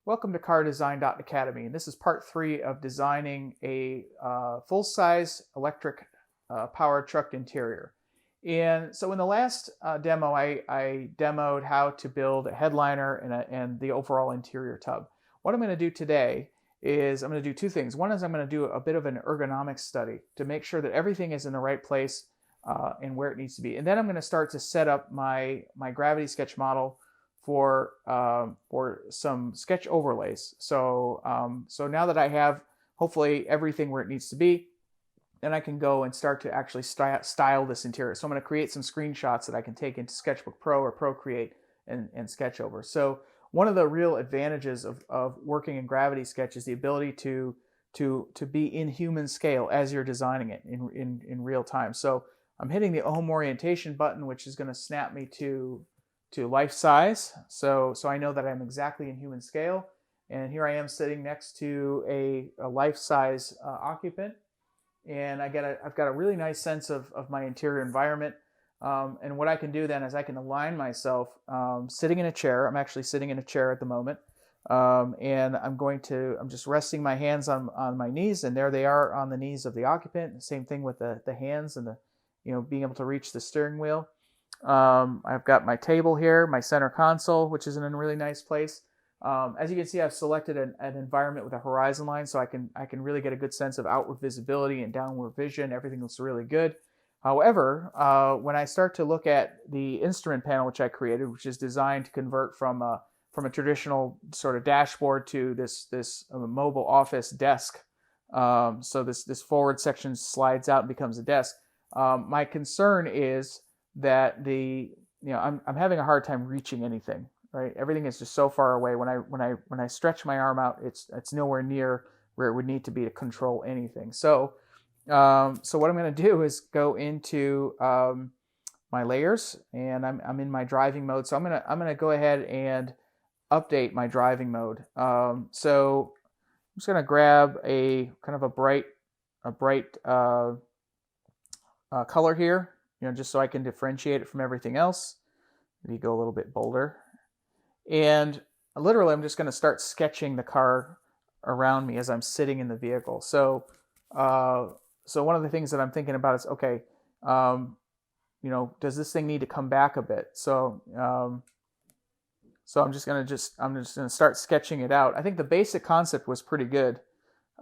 Welcome to CARDESIGN.ACADEMY, and this is part 3 of designing a full-size electric powered truck interior. And so in the last demo, I demoed how to build a headliner and the overall interior tub. What I'm going to do today is I'm going to do two things. One is I'm going to do a bit of an ergonomics study to make sure that everything is in the right place and where it needs to be. And then I'm going to start to set up my gravity sketch model for some sketch overlays. So now that I have hopefully everything where it needs to be, then I can go and start to actually style this interior. So I'm going to create some screenshots that I can take into Sketchbook Pro or Procreate and sketch over. So one of the real advantages of working in Gravity Sketch is the ability to be in human scale as you're designing it in real time. So I'm hitting the home orientation button, which is going to snap me to life size. So I know that I'm exactly in human scale. And here I am sitting next to a life size occupant. And I've got a really nice sense of my interior environment. And what I can do then is I can align myself sitting in a chair. I'm actually sitting in a chair at the moment. And I'm just resting my hands on my knees, and there they are on the knees of the occupant. Same thing with the hands and being able to reach the steering wheel. I've got my table here, my center console, which is in a really nice place. As you can see, I've selected an environment with a horizon line, so I can really get a good sense of outward visibility and downward vision. Everything looks really good. However, when I start to look at the instrument panel, which I created, which is designed to convert from a traditional sort of dashboard to this mobile office desk, so this forward section slides out and becomes a desk. My concern is that I'm having a hard time reaching anything. Right, everything is just so far away. When I stretch my arm out, it's nowhere near where it would need to be to control anything. So what I'm going to do is go into my layers, and I'm in my driving mode. So I'm gonna go ahead and update my driving mode. So I'm just gonna grab a kind of a bright color here, just so I can differentiate it from everything else. Maybe go a little bit bolder. And literally, I'm just going to start sketching the car around me as I'm sitting in the vehicle. So one of the things that I'm thinking about is, okay, does this thing need to come back a bit? So I'm just going to start sketching it out. I think the basic concept was pretty good.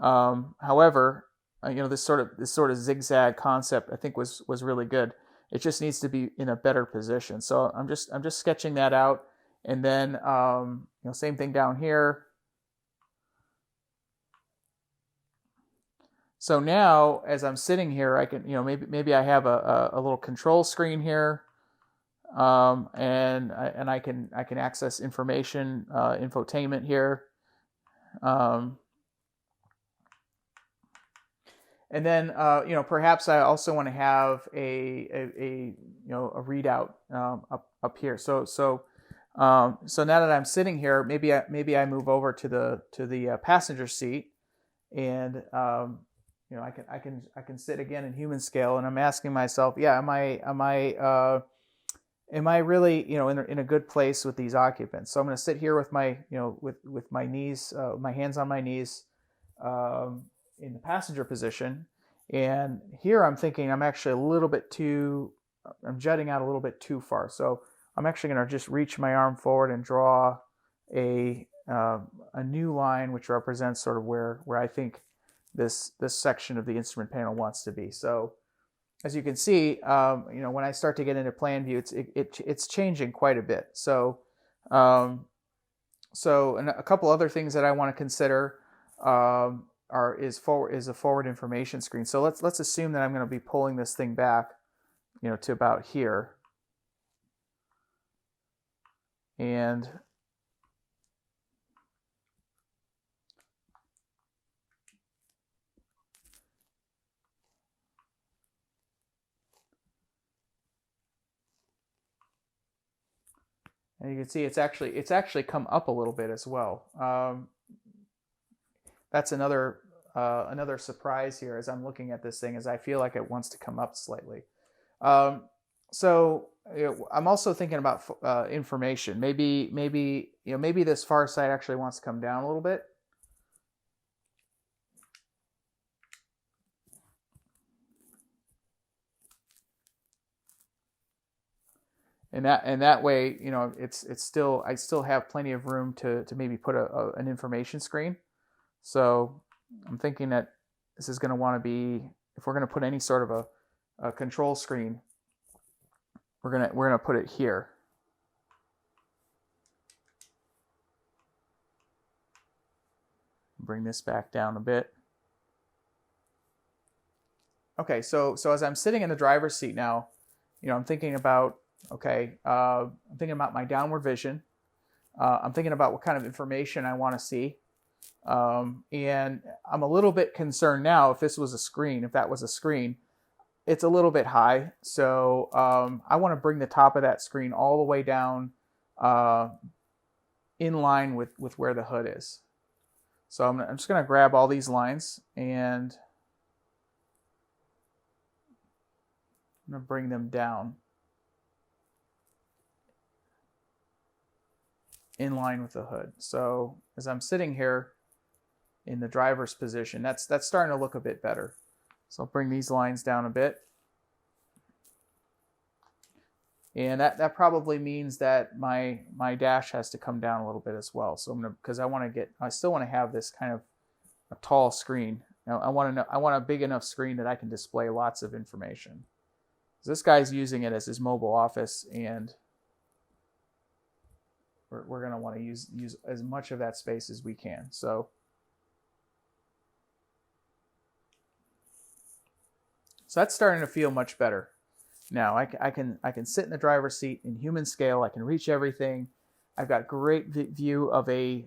However, this sort of zigzag concept I think was really good. It just needs to be in a better position. So I'm just sketching that out. And then, same thing down here. So now, as I'm sitting here, I can, maybe I have a little control screen here, and I can access information, infotainment here, and then perhaps I also want to have a readout up here. So now that I'm sitting here, maybe I move over to the passenger seat, and I can sit again in human scale, and I'm asking myself, am I really in a good place with these occupants? So I'm going to sit here with my with my knees, my hands on my knees, in the passenger position, and here I'm thinking I'm actually I'm jutting out a little bit too far. So I'm actually going to just reach my arm forward and draw a new line, which represents sort of where I think this section of the instrument panel wants to be. So as you can see, when I start to get into plan view, it's changing quite a bit. So and a couple other things that I want to consider is a forward information screen. So let's assume that I'm going to be pulling this thing back, to about here. And you can see it's actually come up a little bit as well. That's another surprise here as I'm looking at this thing, as I feel like it wants to come up slightly. So I'm also thinking about information. Maybe maybe this far side actually wants to come down a little bit. And that way, it's still, I still have plenty of room to maybe put an information screen. So I'm thinking that this is going to want to be, if we're going to put any sort of a control screen, we're gonna put it here. Bring this back down a bit. Okay, so as I'm sitting in the driver's seat now, I'm thinking about, okay, I'm thinking about my downward vision. I'm thinking about what kind of information I want to see. And I'm a little bit concerned now if this was a screen, if that was a screen, it's a little bit high. So I want to bring the top of that screen all the way down in line with where the hood is. So I'm just going to grab all these lines and I'm going to bring them down in line with the hood. So as I'm sitting here in the driver's position, that's starting to look a bit better. So I'll bring these lines down a bit. And that probably means that my dash has to come down a little bit as well. So because I still want to have this kind of a tall screen. Now I want a big enough screen that I can display lots of information. So this guy's using it as his mobile office, and we're going to want to use as much of that space as we can. So that's starting to feel much better. Now I can sit in the driver's seat in human scale. I can reach everything. I've got great view of a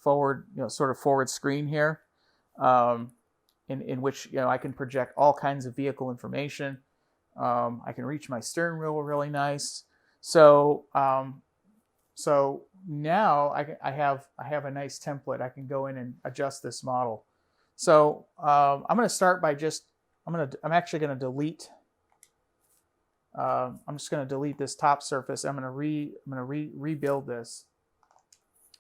forward, sort of forward screen here, in which I can project all kinds of vehicle information. I can reach my steering wheel really nice. So now I have a nice template. I can go in and adjust this model. So I'm going to start by I'm actually going to delete. I'm just going to delete this top surface. I'm going to rebuild this.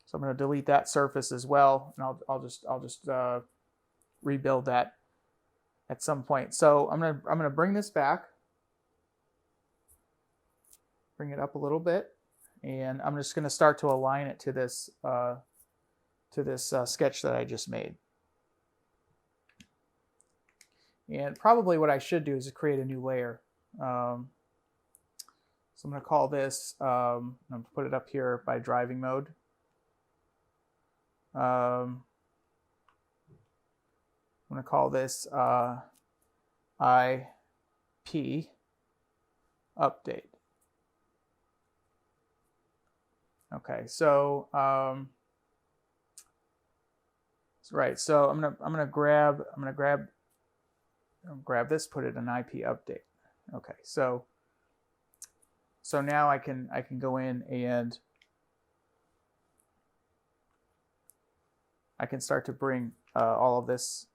So I'm going to delete that surface as well, and I'll just rebuild that at some point. So I'm going to bring this back, bring it up a little bit, and I'm just going to start to align it to this sketch that I just made. And probably what I should do is create a new layer. So I'm going to call this, I'm going to put it up here by driving mode. I'm going to call this IP update. Okay, so right. So I'm gonna grab this, put it in IP update. Okay, so now I can go in and I can start to bring all of this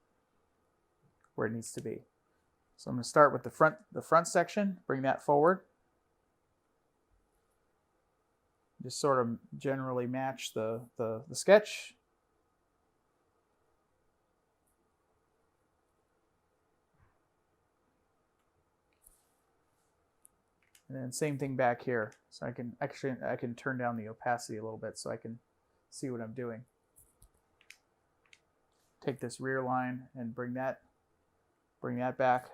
where it needs to be. So I'm going to start with the front section, bring that forward. Just sort of generally match the sketch. And then same thing back here. So I can turn down the opacity a little bit so I can see what I'm doing. Take this rear line and bring that back.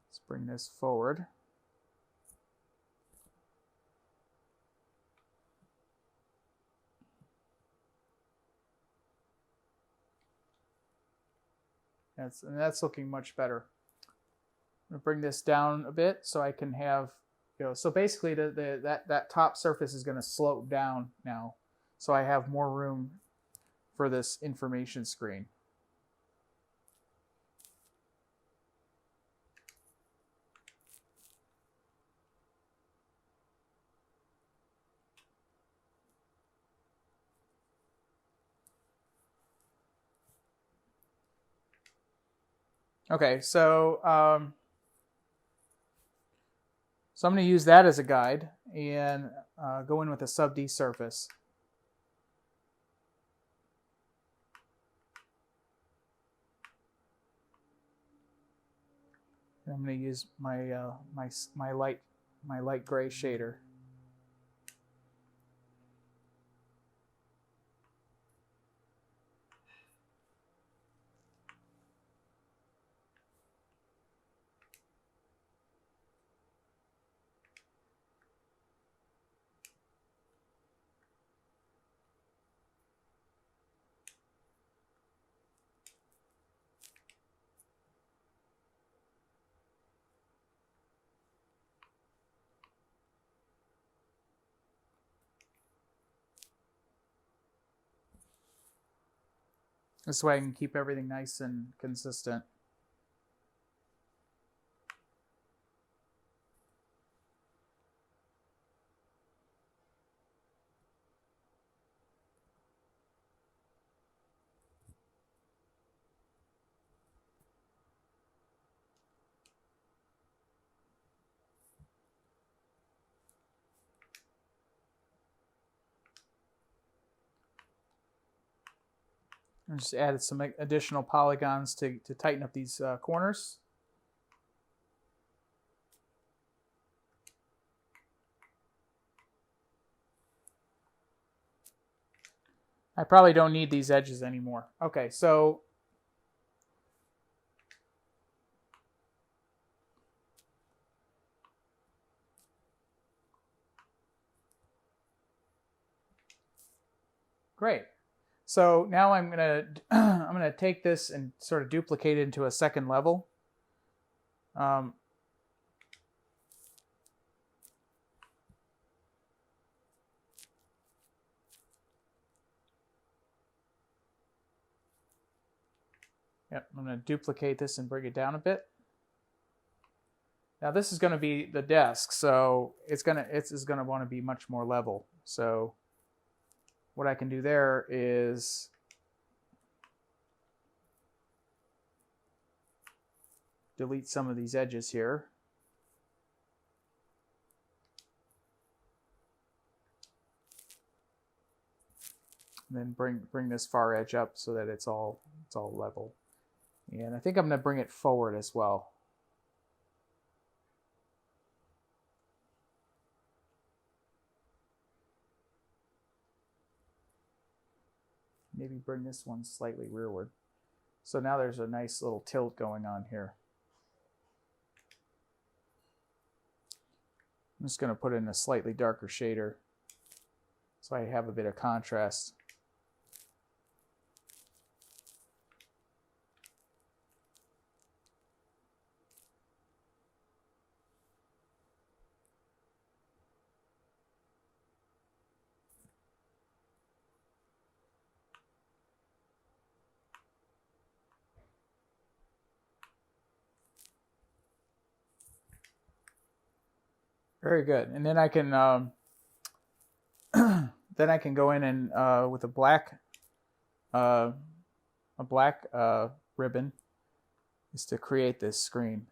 Let's bring this forward. And that's looking much better. I'm going to bring this down a bit so I can have, so basically that top surface is going to slope down now. So I have more room for this information screen. Okay, so I'm going to use that as a guide and go in with a sub D surface. And I'm going to use my my light gray shader. This way I can keep everything nice and consistent. I just added some additional polygons to tighten up these corners. I probably don't need these edges anymore. Okay, so great. So now I'm gonna take this and sort of duplicate it into a second level. Yep, I'm going to duplicate this and bring it down a bit. Now this is going to be the desk, so it's going to want to be much more level. So what I can do there is delete some of these edges here. And then bring this far edge up so that it's all level. And I think I'm going to bring it forward as well. Maybe bring this one slightly rearward. So now there's a nice little tilt going on here. I'm just going to put in a slightly darker shader so I have a bit of contrast. Very good. And then I can go in and with a black ribbon is to create this screen.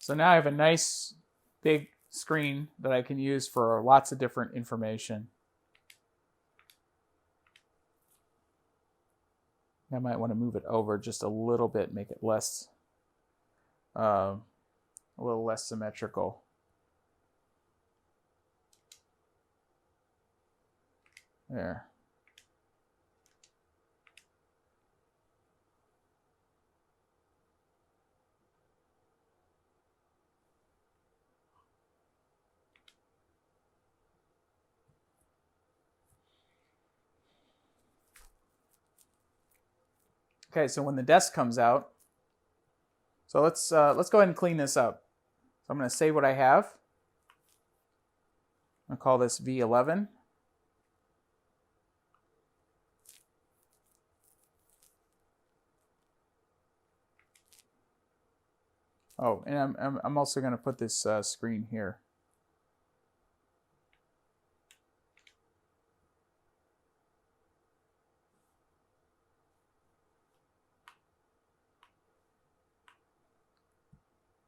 So now I have a nice big screen that I can use for lots of different information. I might want to move it over just a little bit, make it less, a little less symmetrical. There. Okay, so when the desk comes out, so let's go ahead and clean this up. So I'm going to save what I have. I'm going to call this V11. Oh, and I'm also going to put this screen here.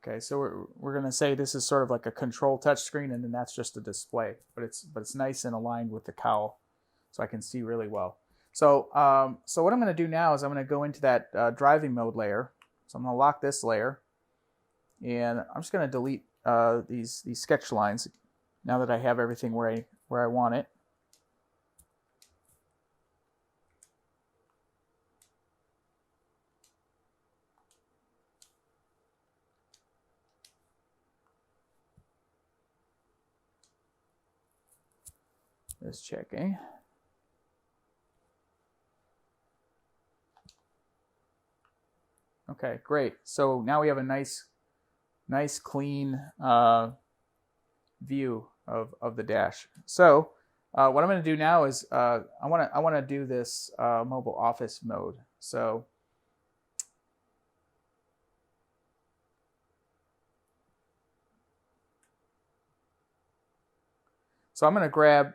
Okay, so we're going to say this is sort of like a control touch screen, and then that's just a display, but it's nice and aligned with the cowl, so I can see really well. So so what I'm going to do now is I'm going to go into that driving mode layer. So I'm going to lock this layer, and I'm just going to delete these sketch lines now that I have everything where I want it. Just checking. Okay, great. So now we have a nice clean view of the dash. So what I'm going to do now is I want to do this mobile office mode. So I'm going to grab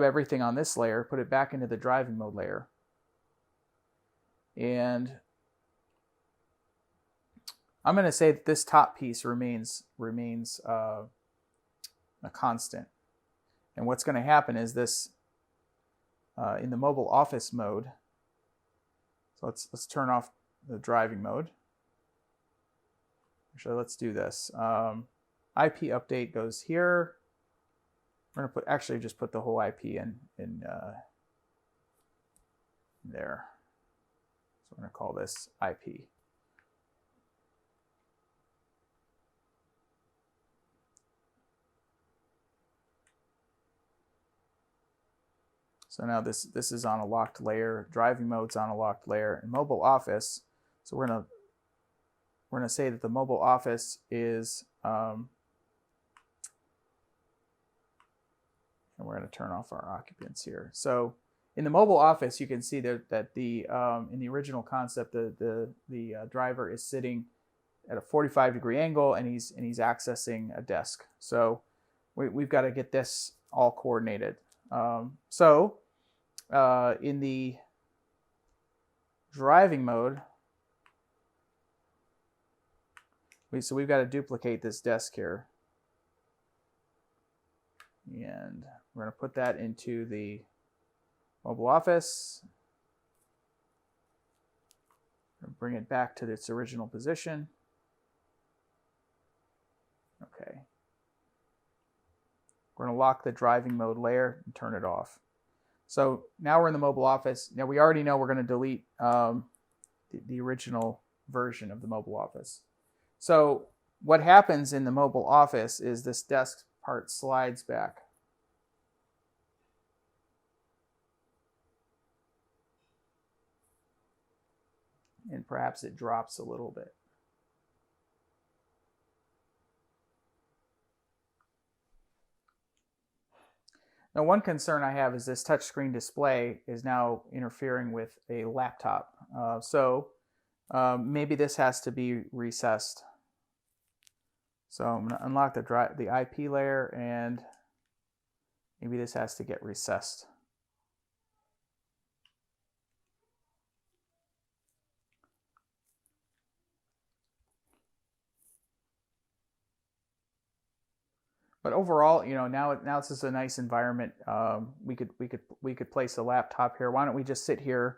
everything on this layer, put it back into the driving mode layer, and I'm going to say that this top piece remains a constant. And what's going to happen is this in the mobile office mode. So let's turn off the driving mode. Actually, let's do this. IP update goes here. We're going to just put the whole IP in there. So we're going to call this IP. So now this is on a locked layer. Driving mode's on a locked layer. And mobile office. So we're gonna say that the mobile office is and we're going to turn off our occupants here. So in the mobile office, you can see that the in the original concept, the driver is sitting at a 45-degree angle, and he's accessing a desk. So we've got to get this all coordinated. So in the driving mode, we've got to duplicate this desk here. And we're going to put that into the mobile office. Bring it back to its original position. Okay. We're going to lock the driving mode layer and turn it off. So now we're in the mobile office. Now we already know we're going to delete the original version of the mobile office. So what happens in the mobile office is this desk part slides back. And perhaps it drops a little bit. Now, one concern I have is this touchscreen display is now interfering with a laptop. Maybe this has to be recessed. So I'm going to unlock the IP layer, and maybe this has to get recessed. But overall, you know, now this is a nice environment. We could place a laptop here. Why don't we just sit here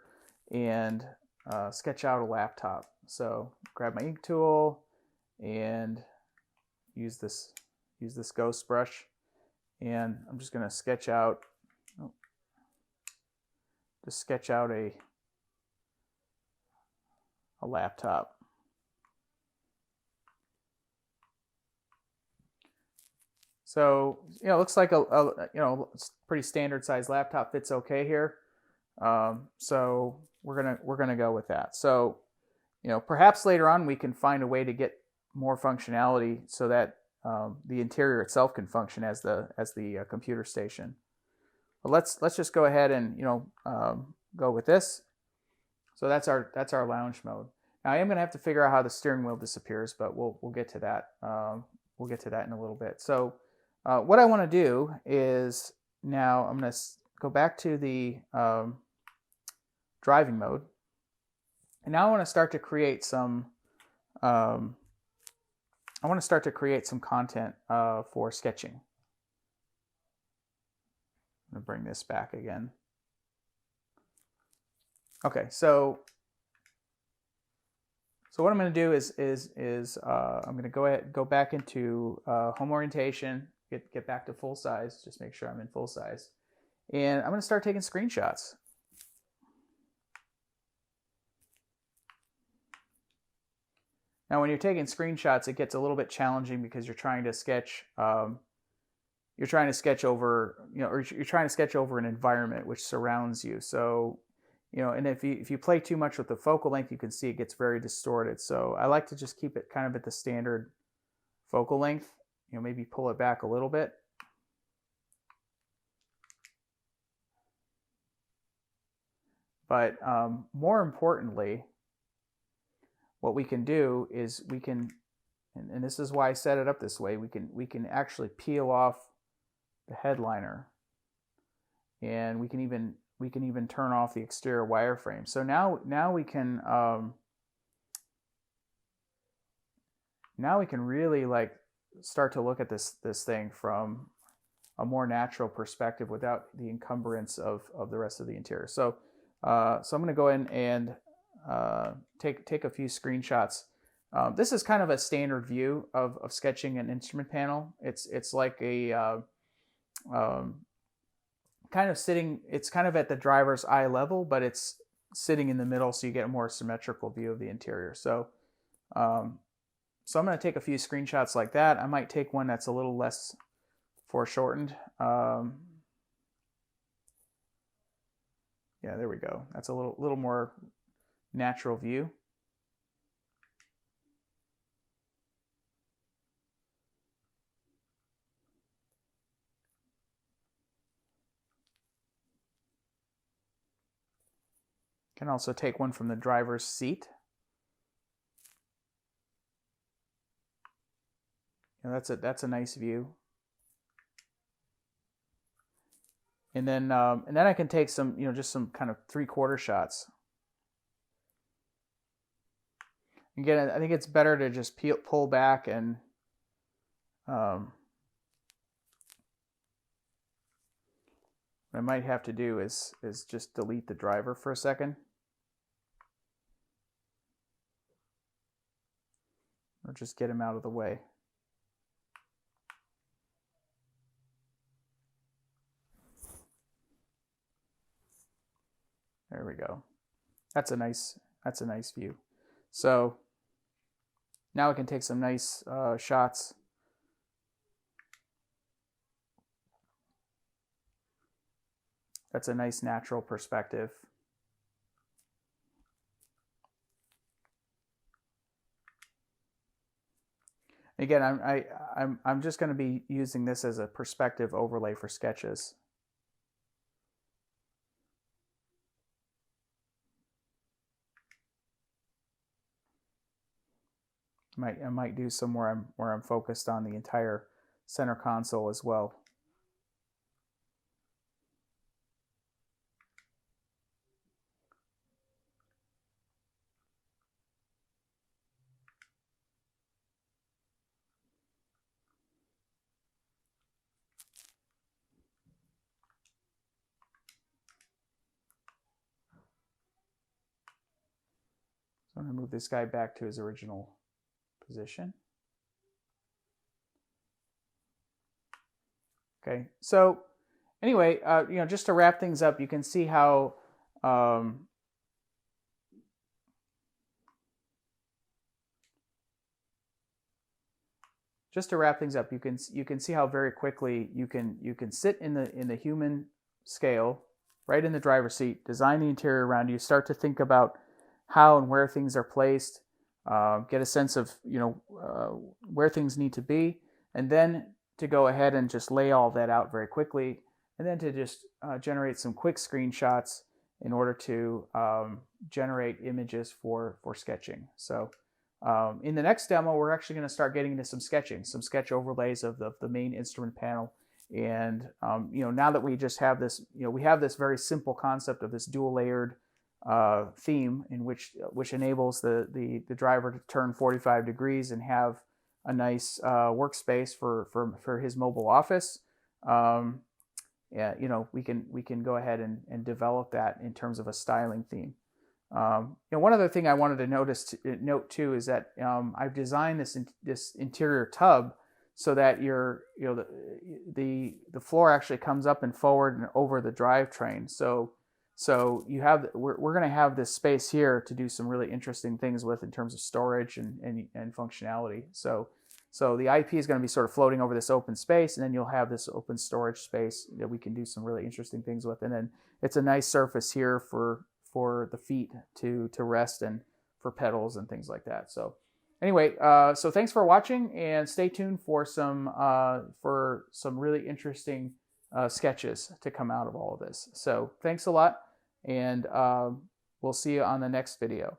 and sketch out a laptop? So grab my ink tool and use this ghost brush, And I'm just going to sketch out, a laptop. So, you know, it looks like a pretty standard size laptop, fits okay here. So we're gonna go with that. So, you know, perhaps later on we can find a way to get more functionality so that the interior itself can function as the computer station. But let's just go ahead and, you know, go with this. So that's our lounge mode. Now I am gonna have to figure out how the steering wheel disappears, but we'll get to that. We'll get to that in a little bit. So what I want to do is now I'm going to go back to the driving mode, and now I want to start to create some. Content for sketching. I'm going to bring this back again. Okay, so what I'm going to do is I'm going to go back into home orientation, get back to full size, just make sure I'm in full size, and I'm going to start taking screenshots. Now, when you're taking screenshots, it gets a little bit challenging because you're trying to sketch. You're trying to sketch over, or you're trying to sketch over an environment which surrounds you. So, and if you play too much with the focal length, you can see it gets very distorted. So I like to just keep it kind of at the standard focal length. Maybe pull it back a little bit. But more importantly, what we can do is we can, and this is why I set it up this way, we can actually peel off the headliner, and we can even turn off the exterior wireframe. So now we can really like start to look at this thing from a more natural perspective without the encumbrance of the rest of the interior. So I'm going to go in and take a few screenshots. This is kind of a standard view of sketching an instrument panel. It's like a kind of sitting. It's kind of at the driver's eye level, but it's sitting in the middle, so you get a more symmetrical view of the interior. So I'm going to take a few screenshots like that. I might take one that's a little less foreshortened. Yeah, there we go. That's a little more natural view. Can also take one from the driver's seat. That's a nice view. And then I can take some, just some kind of 3/4 shots. Again, I think it's better to just pull back and what I might have to do is just delete the driver for a second. Or just get him out of the way. There we go. That's a nice view. So now I can take some nice shots. That's a nice natural perspective. Again, I'm just going to be using this as a perspective overlay for sketches. I might do some where I'm focused on the entire center console as well. So I'm going to move this guy back to his original position. Okay, so anyway, just to wrap things up, you can see how just to wrap things up, you can see how very quickly you can sit in the human scale, right in the driver's seat, design the interior around you, start to think about how and where things are placed, get a sense of where things need to be, and then to go ahead and just lay all that out very quickly, and then to just generate some quick screenshots in order to generate images for sketching. So in the next demo, we're actually going to start getting into some sketching, some sketch overlays of the main instrument panel. And now that we just have this, we have this very simple concept of this dual layered theme in which enables the driver to turn 45 degrees and have a nice workspace for his mobile office. Yeah, we can go ahead and develop that in terms of a styling theme. One other thing I wanted to note too is that I've designed this interior tub so that the floor actually comes up and forward and over the drivetrain. So we're going to have this space here to do some really interesting things with in terms of storage and functionality. So the IP is going to be sort of floating over this open space, and then you'll have this open storage space that we can do some really interesting things with. And then it's a nice surface here for the feet to rest and for pedals and things like that. So anyway, so thanks for watching, and stay tuned for some really interesting sketches to come out of all of this. So thanks a lot, and we'll see you on the next video.